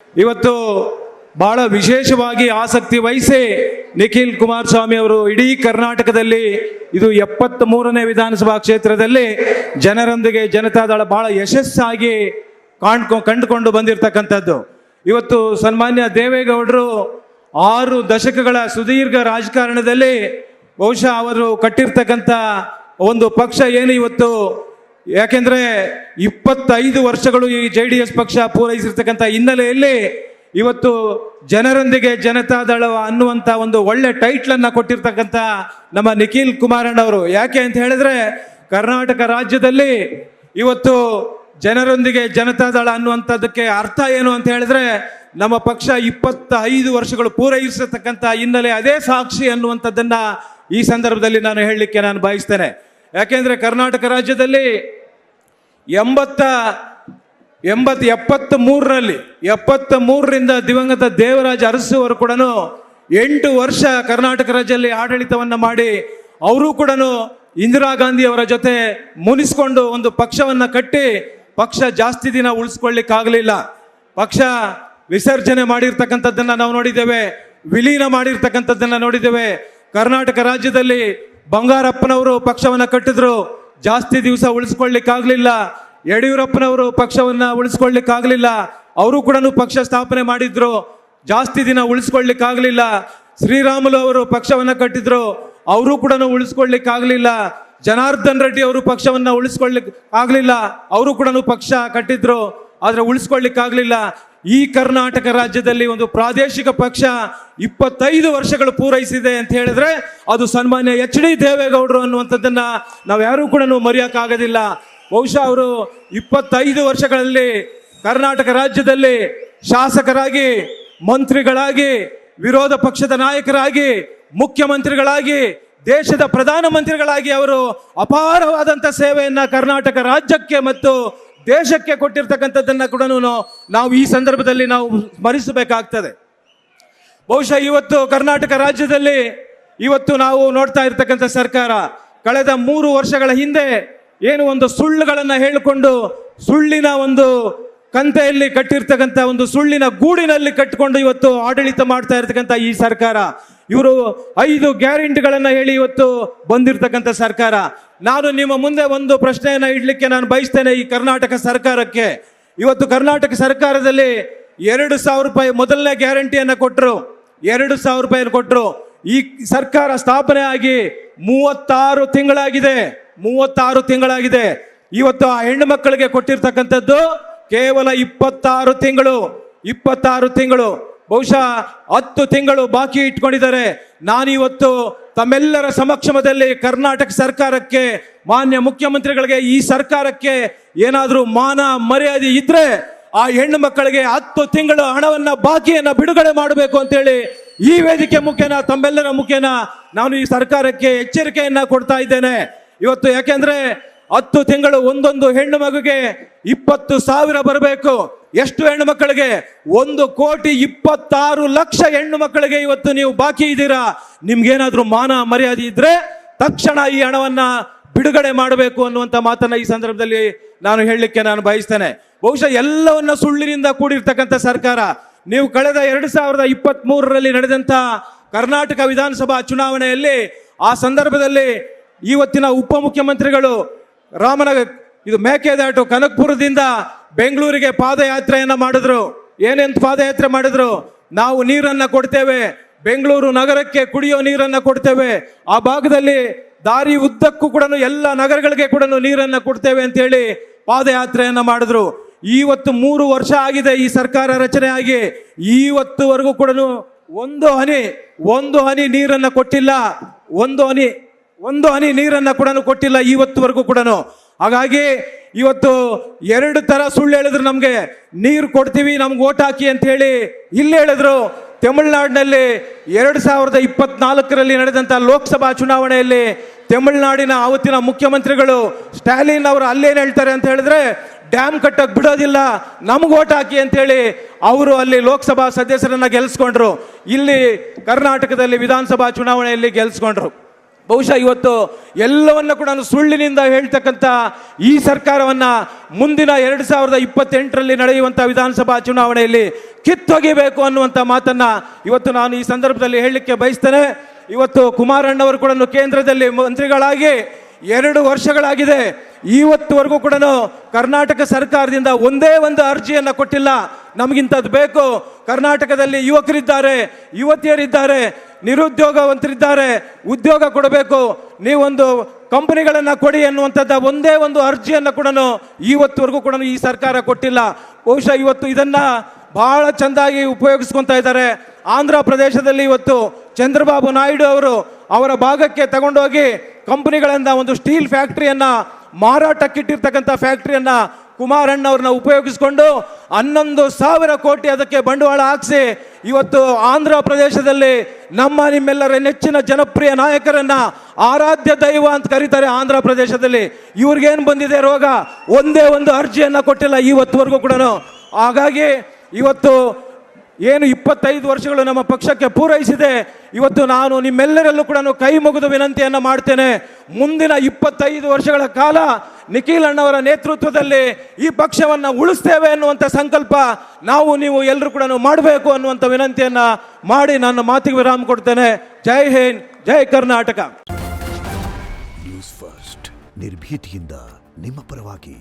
ಇವತ್ತು ಬಹಳ ವಿಶೇಷವಾಗಿ ಆಸಕ್ತಿ ವಹಿಸಿ ನಿಖಿಲ್ ಕುಮಾರಸ್ವಾಮಿ ಅವರು ಇಡೀ ಕರ್ನಾಟಕದಲ್ಲಿ ಇದು 73ನೇ ವಿಧಾನಸಭಾ ಕ್ಷೇತ್ರದಲ್ಲಿ ಜನರೊಂದಿಗೆ ಜನತಾದಳ ಬಹಳ ಯಶಸ್ಸಾಗಿ ಕಂಡುಕೊಂಡು ಬಂದಿರತಕ್ಕಂಥದ್ದು. ಇವತ್ತು ಸನ್ಮಾನ್ಯ ದೇವೇಗೌಡರು 6 ದಶಕಗಳ ಸುದೀರ್ಘ ರಾಜಕಾರಣದಲ್ಲಿ ಬಹುಶಃ ಅವರು ಕಟ್ಟಿರ್ತಕ್ಕಂಥ ಒಂದು ಪಕ್ಷ ಏನು ಇವತ್ತು, ಯಾಕೆಂದ್ರೆ 25 ವರ್ಷಗಳು ಈ JDS ಪಕ್ಷ ಪೂರೈಸಿರ್ತಕ್ಕಂಥ ಹಿನ್ನೆಲೆಯಲ್ಲಿ ಇವತ್ತು ಜನರೊಂದಿಗೆ ಜನತಾದಳ ಅನ್ನುವಂಥ ಒಂದು ಒಳ್ಳೆ ಟೈಟ್ಲ್ ಅನ್ನ ಕೊಟ್ಟಿರ್ತಕ್ಕಂಥ ನಮ್ಮ ನಿಖಿಲ್ ಕುಮಾರಣ್ಣವರು. ಯಾಕೆ ಅಂತ ಹೇಳಿದ್ರೆ ಕರ್ನಾಟಕ ರಾಜ್ಯದಲ್ಲಿ ಇವತ್ತು ಜನರೊಂದಿಗೆ ಜನತಾದಳ ಅನ್ನುವಂಥದ್ದಕ್ಕೆ ಅರ್ಥ ಏನು ಅಂತ ಹೇಳಿದ್ರೆ ನಮ್ಮ ಪಕ್ಷ 25 ವರ್ಷಗಳು ಪೂರೈಸಿರ್ತಕ್ಕಂಥ ಹಿನ್ನೆಲೆ ಅದೇ ಸಾಕ್ಷಿ ಅನ್ನುವಂಥದ್ದನ್ನ ಈ ಸಂದರ್ಭದಲ್ಲಿ ನಾನು ಹೇಳಲಿಕ್ಕೆ ನಾನು ಬಯಸ್ತೇನೆ. ಯಾಕೆಂದ್ರೆ ಕರ್ನಾಟಕ ರಾಜ್ಯದಲ್ಲಿ 73ರಿಂದ ದಿವಂಗತ ದೇವರಾಜ ಅರಸು ಅವರು ಕೂಡ 8 ವರ್ಷ ಕರ್ನಾಟಕ ರಾಜ್ಯದಲ್ಲಿ ಆಡಳಿತವನ್ನ ಮಾಡಿ ಅವರು ಕೂಡ ಇಂದಿರಾ ಗಾಂಧಿ ಅವರ ಜೊತೆ ಮುನಿಸ್ಕೊಂಡು ಒಂದು ಪಕ್ಷವನ್ನ ಕಟ್ಟಿ ಪಕ್ಷ ಜಾಸ್ತಿ ದಿನ ಉಳಿಸ್ಕೊಳ್ಳಿಕ್ಕಾಗಲಿಲ್ಲ. ಪಕ್ಷ ವಿಸರ್ಜನೆ ಮಾಡಿರ್ತಕ್ಕಂಥದ್ದನ್ನ ನಾವು ನೋಡಿದ್ದೇವೆ, ವಿಲೀನ ಮಾಡಿರ್ತಕ್ಕಂಥದ್ದನ್ನ ನೋಡಿದ್ದೇವೆ. ಕರ್ನಾಟಕ ರಾಜ್ಯದಲ್ಲಿ ಬಂಗಾರಪ್ಪನವರು ಪಕ್ಷವನ್ನ ಕಟ್ಟಿದ್ರು, ಜಾಸ್ತಿ ದಿವಸ ಉಳಿಸ್ಕೊಳ್ಳಿಕ್ಕಾಗಲಿಲ್ಲ. ಯಡಿಯೂರಪ್ಪನವರು ಪಕ್ಷವನ್ನ ಉಳಿಸ್ಕೊಳ್ಳಿಕ್ಕಾಗಲಿಲ್ಲ, ಅವರು ಕೂಡ ಪಕ್ಷ ಸ್ಥಾಪನೆ ಮಾಡಿದ್ರು, ಜಾಸ್ತಿ ದಿನ ಉಳಿಸ್ಕೊಳ್ಳಿಕ್ಕಾಗಲಿಲ್ಲ. ಶ್ರೀರಾಮುಲು ಅವರು ಪಕ್ಷವನ್ನ ಕಟ್ಟಿದ್ರು, ಅವರು ಕೂಡ ಉಳಿಸ್ಕೊಳ್ಳಿಕ್ಕಾಗಲಿಲ್ಲ. ಜನಾರ್ದನ್ ರೆಡ್ಡಿ ಅವರು ಪಕ್ಷವನ್ನ ಉಳಿಸ್ಕೊಳ್ಳಿಕ್ಕಾಗಲಿಲ್ಲ, ಅವರು ಕೂಡ ಪಕ್ಷ ಕಟ್ಟಿದ್ರು, ಆದ್ರೆ ಉಳಿಸ್ಕೊಳ್ಳಿಕ್ಕಾಗಲಿಲ್ಲ. ಈ ಕರ್ನಾಟಕ ರಾಜ್ಯದಲ್ಲಿ ಒಂದು ಪ್ರಾದೇಶಿಕ ಪಕ್ಷ 25 ವರ್ಷಗಳು ಪೂರೈಸಿದೆ ಅಂತ ಹೇಳಿದ್ರೆ ಅದು ಸನ್ಮಾನ್ಯ HD ದೇವೇಗೌಡರು ಅನ್ನುವಂಥದ್ದನ್ನ ನಾವು ಯಾರೂ ಕೂಡ ಮರೆಯೋಕ್ಕಾಗೋದಿಲ್ಲ. ಬಹುಶಃ ಅವರು 25 ವರ್ಷಗಳಲ್ಲಿ ಕರ್ನಾಟಕ ರಾಜ್ಯದಲ್ಲಿ ಶಾಸಕರಾಗಿ, ಮಂತ್ರಿಗಳಾಗಿ, ವಿರೋಧ ಪಕ್ಷದ ನಾಯಕರಾಗಿ, ಮುಖ್ಯಮಂತ್ರಿಗಳಾಗಿ, ದೇಶದ ಪ್ರಧಾನಮಂತ್ರಿಗಳಾಗಿ ಅವರು ಅಪಾರವಾದಂಥ ಸೇವೆಯನ್ನ ಕರ್ನಾಟಕ ರಾಜ್ಯಕ್ಕೆ ಮತ್ತು ದೇಶಕ್ಕೆ ಕೊಟ್ಟಿರ್ತಕ್ಕಂಥದ್ದನ್ನ ಕೂಡ ನಾವು ಈ ಸಂದರ್ಭದಲ್ಲಿ ನಾವು ಸ್ಮರಿಸಬೇಕಾಗ್ತದೆ. ಬಹುಶಃ ಇವತ್ತು ಕರ್ನಾಟಕ ರಾಜ್ಯದಲ್ಲಿ ಇವತ್ತು ನಾವು ನೋಡ್ತಾ ಇರ್ತಕ್ಕಂಥ ಸರ್ಕಾರ ಕಳೆದ 3 ವರ್ಷಗಳ ಹಿಂದೆ ಏನು ಒಂದು ಸುಳ್ಳುಗಳನ್ನ ಹೇಳಿಕೊಂಡು ಸುಳ್ಳಿನ ಒಂದು ಕಂತೆಯಲ್ಲಿ ಕಟ್ಟಿರ್ತಕ್ಕಂಥ ಒಂದು ಸುಳ್ಳಿನ ಗೂಡಿನಲ್ಲಿ ಕಟ್ಟಿಕೊಂಡು ಇವತ್ತು ಆಡಳಿತ ಮಾಡ್ತಾ ಇರ್ತಕ್ಕಂಥ ಈ ಸರ್ಕಾರ, ಇವರು 5 ಗ್ಯಾರಂಟಿಗಳನ್ನ ಹೇಳಿ ಇವತ್ತು ಬಂದಿರತಕ್ಕಂಥ ಸರ್ಕಾರ. ನಾನು ನಿಮ್ಮ ಮುಂದೆ ಒಂದು ಪ್ರಶ್ನೆಯನ್ನ ಇಡ್ಲಿಕ್ಕೆ ನಾನು ಬಯಸ್ತೇನೆ ಈ ಕರ್ನಾಟಕ ಸರ್ಕಾರಕ್ಕೆ. ಇವತ್ತು ಕರ್ನಾಟಕ ಸರ್ಕಾರದಲ್ಲಿ 2,000 ರೂಪಾಯಿ ಮೊದಲನೇ ಗ್ಯಾರಂಟಿಯನ್ನ ಕೊಟ್ಟರು, 2,000 ರೂಪಾಯಿಯನ್ನು ಕೊಟ್ಟರು. ಈ ಸರ್ಕಾರ ಸ್ಥಾಪನೆ ಆಗಿ 36 ತಿಂಗಳಾಗಿದೆ. ಇವತ್ತು ಆ ಹೆಣ್ಣು ಮಕ್ಕಳಿಗೆ ಕೊಟ್ಟಿರ್ತಕ್ಕಂಥದ್ದು ಕೇವಲ 26 ತಿಂಗಳು. ಬಹುಶಃ 10 ತಿಂಗಳು ಬಾಕಿ ಇಟ್ಕೊಂಡಿದ್ದಾರೆ. ನಾನಿವತ್ತು ತಮ್ಮೆಲ್ಲರ ಸಮಕ್ಷಮದಲ್ಲಿ ಕರ್ನಾಟಕ ಸರ್ಕಾರಕ್ಕೆ, ಮಾನ್ಯ ಮುಖ್ಯಮಂತ್ರಿಗಳಿಗೆ, ಈ ಸರ್ಕಾರಕ್ಕೆ ಏನಾದ್ರೂ ಮಾನ ಮರ್ಯಾದೆ ಇದ್ರೆ ಆ ಹೆಣ್ಣು ಮಕ್ಕಳಿಗೆ 10 ತಿಂಗಳು ಹಣವನ್ನ ಬಾಕಿಯನ್ನ ಬಿಡುಗಡೆ ಮಾಡಬೇಕು ಅಂತೇಳಿ ಈ ವೇದಿಕೆ ಮುಖೇನ ತಮ್ಮೆಲ್ಲರ ಮುಖೇನ ನಾನು ಈ ಸರ್ಕಾರಕ್ಕೆ ಎಚ್ಚರಿಕೆಯನ್ನ ಕೊಡ್ತಾ ಇದ್ದೇನೆ. ಇವತ್ತು ಯಾಕೆಂದ್ರೆ 10 ತಿಂಗಳು ಒಂದೊಂದು ಹೆಣ್ಣು ಮಗುಗೆ 20,000 ಬರಬೇಕು. ಎಷ್ಟು ಹೆಣ್ಣು ಮಕ್ಕಳಿಗೆ? 1,26,00,000 ಹೆಣ್ಣು ಮಕ್ಕಳಿಗೆ ಇವತ್ತು ನೀವು ಬಾಕಿ ಇದ್ದೀರಾ. ನಿಮ್ಗೇನಾದ್ರೂ ಮಾನ ಮರ್ಯಾದೆ ಇದ್ರೆ ತಕ್ಷಣ ಈ ಹಣವನ್ನ ಬಿಡುಗಡೆ ಮಾಡಬೇಕು ಅನ್ನುವಂಥ ಮಾತನ್ನ ಈ ಸಂದರ್ಭದಲ್ಲಿ ನಾನು ಹೇಳಲಿಕ್ಕೆ ನಾನು ಬಯಸ್ತೇನೆ. ಬಹುಶಃ ಎಲ್ಲವನ್ನ ಸುಳ್ಳಿನಿಂದ ಕೂಡಿರ್ತಕ್ಕಂಥ ಸರ್ಕಾರ. ನೀವು ಕಳೆದ 2023ರಲ್ಲಿ ನಡೆದಂತ ಕರ್ನಾಟಕ ವಿಧಾನಸಭಾ ಚುನಾವಣೆಯಲ್ಲಿ ಆ ಸಂದರ್ಭದಲ್ಲಿ ಇವತ್ತಿನ ಉಪಮುಖ್ಯಮಂತ್ರಿಗಳು ಇದು ಮೇಕೆದಾಟು ಕನಕಪುರದಿಂದ ಬೆಂಗಳೂರಿಗೆ ಪಾದಯಾತ್ರೆಯನ್ನ ಮಾಡಿದ್ರು. ಏನೆಂತ ಪಾದಯಾತ್ರೆ ಮಾಡಿದ್ರು? ನಾವು ನೀರನ್ನ ಕೊಡ್ತೇವೆ, ಬೆಂಗಳೂರು ನಗರಕ್ಕೆ ಕುಡಿಯೋ ನೀರನ್ನ ಕೊಡ್ತೇವೆ, ಆ ಭಾಗದಲ್ಲಿ ದಾರಿ ಉದ್ದಕ್ಕೂ ಕೂಡ ಎಲ್ಲ ನಗರಗಳಿಗೆ ಕೂಡ ನೀರನ್ನ ಕೊಡ್ತೇವೆ ಅಂತ ಹೇಳಿ ಪಾದಯಾತ್ರೆಯನ್ನ ಮಾಡಿದ್ರು. ಇವತ್ತು 3 ವರ್ಷ ಆಗಿದೆ ಈ ಸರ್ಕಾರ ರಚನೆ ಆಗಿ, ಇವತ್ತುವರೆಗೂ ಕೂಡ ಒಂದು ಹನಿ ನೀರನ್ನ ಕೊಟ್ಟಿಲ್ಲ, ಒಂದು ಹನಿ ನೀರನ್ನ ಕೂಡ ಕೊಟ್ಟಿಲ್ಲ ಇವತ್ತುವರೆಗೂ ಕೂಡ. ಹಾಗಾಗಿ ಇವತ್ತು 2 ತರ ಸುಳ್ಳು ಹೇಳಿದ್ರು. ನಮ್ಗೆ ನೀರು ಕೊಡ್ತೀವಿ, ನಮ್ಗೆ ಓಟ್ ಹಾಕಿ ಅಂತ ಹೇಳಿ ಇಲ್ಲಿ ಹೇಳಿದ್ರು. ತಮಿಳುನಾಡಿನಲ್ಲಿ 2024ರಲ್ಲಿ ನಡೆದಂತ ಲೋಕಸಭಾ ಚುನಾವಣೆಯಲ್ಲಿ ತಮಿಳುನಾಡಿನ ಅವತ್ತಿನ ಮುಖ್ಯಮಂತ್ರಿಗಳು ಸ್ಟಾಲಿನ್ ಅವರು ಅಲ್ಲೇನು ಹೇಳ್ತಾರೆ ಅಂತ ಹೇಳಿದ್ರೆ, ಡ್ಯಾಮ್ ಕಟ್ಟಕ್ ಬಿಡೋದಿಲ್ಲ, ನಮ್ಗೆ ಓಟ್ ಹಾಕಿ ಅಂತ ಹೇಳಿ ಅವರು ಅಲ್ಲಿ ಲೋಕಸಭಾ ಸದಸ್ಯರನ್ನ ಗೆಲ್ಸ್ಕೊಂಡ್ರು. ಇಲ್ಲಿ ಕರ್ನಾಟಕದಲ್ಲಿ ವಿಧಾನಸಭಾ ಚುನಾವಣೆಯಲ್ಲಿ ಗೆಲ್ಸ್ಕೊಂಡ್ರು. ಬಹುಶಃ ಇವತ್ತು ಎಲ್ಲವನ್ನ ಕೂಡ ಸುಳ್ಳಿನಿಂದ ಹೇಳ್ತಕ್ಕಂಥ ಈ ಸರ್ಕಾರವನ್ನ ಮುಂದಿನ 2028ರಲ್ಲಿ ನಡೆಯುವಂಥ ವಿಧಾನಸಭಾ ಚುನಾವಣೆಯಲ್ಲಿ ಕಿತ್ತೊಗಿಬೇಕು ಅನ್ನುವಂಥ ಮಾತನ್ನ ಇವತ್ತು ನಾನು ಈ ಸಂದರ್ಭದಲ್ಲಿ ಹೇಳಲಿಕ್ಕೆ ಬಯಸ್ತೇನೆ. ಇವತ್ತು ಕುಮಾರಣ್ಣವರು ಕೂಡ ಕೇಂದ್ರದಲ್ಲಿ ಮಂತ್ರಿಗಳಾಗಿ 2 ವರ್ಷಗಳಾಗಿದೆ. ಇವತ್ತುವರೆಗೂ ಕೂಡ ಕರ್ನಾಟಕ ಸರ್ಕಾರದಿಂದ ಒಂದೇ ಒಂದು ಅರ್ಜಿಯನ್ನು ಕೊಟ್ಟಿಲ್ಲ. ನಮಗಿಂತದ್ದು ಬೇಕು, ಕರ್ನಾಟಕದಲ್ಲಿ ಯುವಕರಿದ್ದಾರೆ, ಯುವತಿಯರಿದ್ದಾರೆ, ನಿರುದ್ಯೋಗವಂತರಿದ್ದಾರೆ, ಉದ್ಯೋಗ ಕೊಡಬೇಕು, ನೀವೊಂದು ಕಂಪನಿಗಳನ್ನು ಕೊಡಿ ಅನ್ನುವಂಥದ್ದು ಒಂದೇ ಒಂದು ಅರ್ಜಿಯನ್ನು ಕೂಡ ಇವತ್ತುವರೆಗೂ ಕೂಡ ಈ ಸರ್ಕಾರ ಕೊಟ್ಟಿಲ್ಲ. ಬಹುಶಃ ಇವತ್ತು ಇದನ್ನ ಬಹಳ ಚೆಂದಾಗಿ ಉಪಯೋಗಿಸ್ಕೊತಾ ಇದ್ದಾರೆ. ಆಂಧ್ರ ಪ್ರದೇಶದಲ್ಲಿ ಇವತ್ತು ಚಂದ್ರಬಾಬು ನಾಯ್ಡು ಅವರು ಅವರ ಭಾಗಕ್ಕೆ ತಗೊಂಡೋಗಿ ಕಂಪನಿಗಳಿಂದ ಒಂದು ಸ್ಟೀಲ್ ಫ್ಯಾಕ್ಟರಿಯನ್ನ ಮಾರಾಟಕ್ಕಿಟ್ಟಿರ್ತಕ್ಕಂಥ ಫ್ಯಾಕ್ಟರಿಯನ್ನ ಕುಮಾರಣ್ಣವ್ರನ್ನ ಉಪಯೋಗಿಸಿಕೊಂಡು 11,000 ಕೋಟಿ ಅದಕ್ಕೆ ಬಂಡವಾಳ ಹಾಕಿಸಿ ಇವತ್ತು ಆಂಧ್ರ ಪ್ರದೇಶದಲ್ಲಿ ನಿಮ್ಮೆಲ್ಲರ ನೆಚ್ಚಿನ ಜನಪ್ರಿಯ ನಾಯಕರನ್ನ ಆರಾಧ್ಯ ದೈವ ಅಂತ ಕರೀತಾರೆ. ಆಂಧ್ರ ಪ್ರದೇಶದಲ್ಲಿ ಇವ್ರಿಗೇನು ಬಂದಿದೆ ರೋಗ? ಒಂದೇ ಒಂದು ಅರ್ಜಿಯನ್ನ ಕೊಟ್ಟಿಲ್ಲ ಇವತ್ತುವರೆಗೂ ಕೂಡ. ಹಾಗಾಗಿ ಇವತ್ತು ಏನು 25 ವರ್ಷಗಳು ನಮ್ಮ ಪಕ್ಷಕ್ಕೆ ಪೂರೈಸಿದೆ. ಇವತ್ತು ನಾನು ನಿಮ್ಮೆಲ್ಲರಲ್ಲೂ ಕೂಡ ಕೈ ಮುಗಿದು ವಿನಂತಿಯನ್ನು ಮಾಡ್ತೇನೆ, ಮುಂದಿನ 25 ವರ್ಷಗಳ ಕಾಲ ನಿಖಿಲ್ ಅಣ್ಣವರ ನೇತೃತ್ವದಲ್ಲಿ ಈ ಪಕ್ಷವನ್ನು ಉಳಿಸ್ತೇವೆ ಅನ್ನುವಂಥ ಸಂಕಲ್ಪ ನಾವು ನೀವು ಎಲ್ಲರೂ ಕೂಡ ಮಾಡಬೇಕು ಅನ್ನುವಂಥ ವಿನಂತಿಯನ್ನು ಮಾಡಿ ನನ್ನ ಮಾತಿಗೆ ವಿರಾಮ ಕೊಡ್ತೇನೆ. ಜೈ ಹಿಂದ್, ಜೈ ಕರ್ನಾಟಕ. ನ್ಯೂಸ್ ಫಸ್ಟ್, ನಿರ್ಭೀತಿಯಿಂದ ನಿಮ್ಮ ಪರವಾಗಿ.